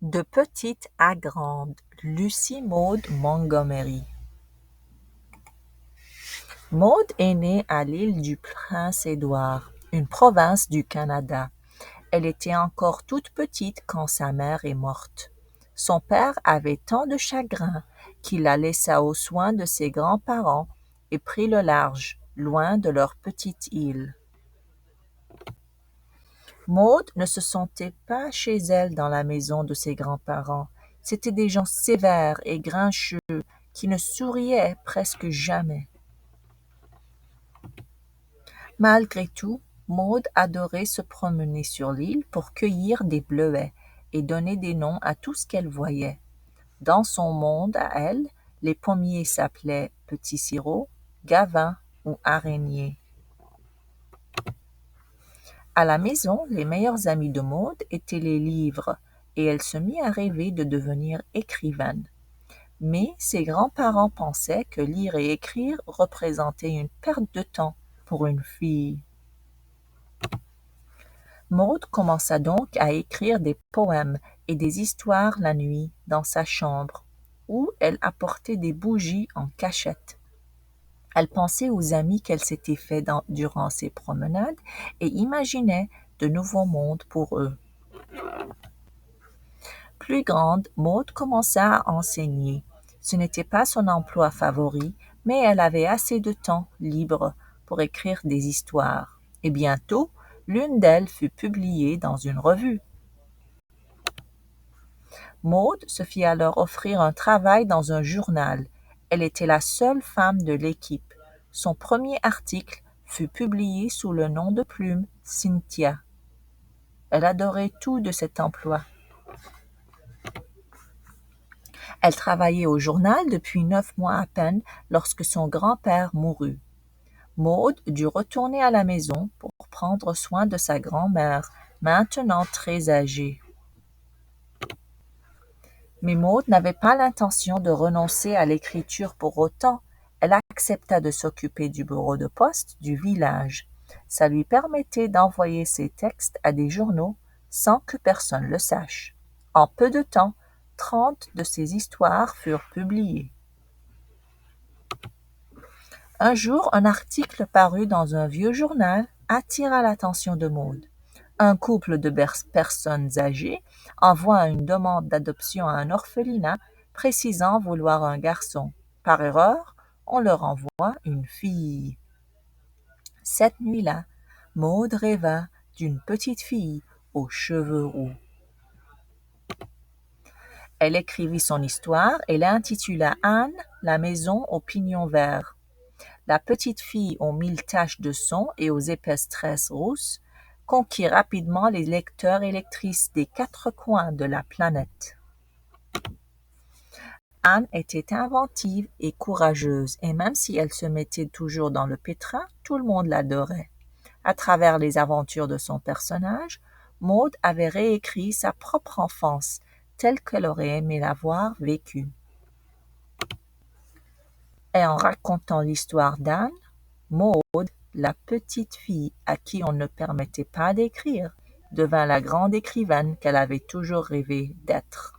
De petite à grande, Lucy Maud Montgomery. Maud est née à l'île du Prince-Édouard, une province du Canada. Elle était encore toute petite quand sa mère est morte. Son père avait tant de chagrin qu'il la laissa aux soins de ses grands-parents et prit le large, loin de leur petite île. Maud ne se sentait pas chez elle dans la maison de ses grands-parents. C'étaient des gens sévères et grincheux qui ne souriaient presque jamais. Malgré tout, Maud adorait se promener sur l'île pour cueillir des bleuets et donner des noms à tout ce qu'elle voyait. Dans son monde à elle, les pommiers s'appelaient Petit Sirop, Gavin ou Araignée. À la maison, les meilleurs amis de Maud étaient les livres, et elle se mit à rêver de devenir écrivaine. Mais ses grands-parents pensaient que lire et écrire représentait une perte de temps pour une fille. Maud commença donc à écrire des poèmes et des histoires la nuit dans sa chambre, où elle apportait des bougies en cachette. Elle pensait aux amis qu'elle s'était faits durant ses promenades et imaginait de nouveaux mondes pour eux. Plus grande, Maud commença à enseigner. Ce n'était pas son emploi favori, mais elle avait assez de temps libre pour écrire des histoires. Et bientôt, l'une d'elles fut publiée dans une revue. Maud se fit alors offrir un travail dans un journal. Elle était la seule femme de l'équipe. Son premier article fut publié sous le nom de plume Cynthia. Elle adorait tout de cet emploi. Elle travaillait au journal depuis 9 mois à peine lorsque son grand-père mourut. Maud dut retourner à la maison pour prendre soin de sa grand-mère, maintenant très âgée. Mais Maud n'avait pas l'intention de renoncer à l'écriture pour autant. Elle accepta de s'occuper du bureau de poste du village. Ça lui permettait d'envoyer ses textes à des journaux sans que personne le sache. En peu de temps, 30 de ses histoires furent publiées. Un jour, un article paru dans un vieux journal attira l'attention de Maud. Un couple de personnes âgées envoie une demande d'adoption à un orphelinat précisant vouloir un garçon. Par erreur, on leur envoie une fille. Cette nuit-là, Maud rêva d'une petite fille aux cheveux roux. Elle écrivit son histoire et l'intitula Anne, la maison aux pignons verts. La petite fille aux 1000 taches de son et aux épaisses tresses rousses conquit rapidement les lecteurs et lectrices des 4 coins de la planète. Anne était inventive et courageuse, et même si elle se mettait toujours dans le pétrin, tout le monde l'adorait. À travers les aventures de son personnage, Maud avait réécrit sa propre enfance, telle qu'elle aurait aimé l'avoir vécue. Et en racontant l'histoire d'Anne, Maud, la petite fille à qui on ne permettait pas d'écrire, devint la grande écrivaine qu'elle avait toujours rêvé d'être.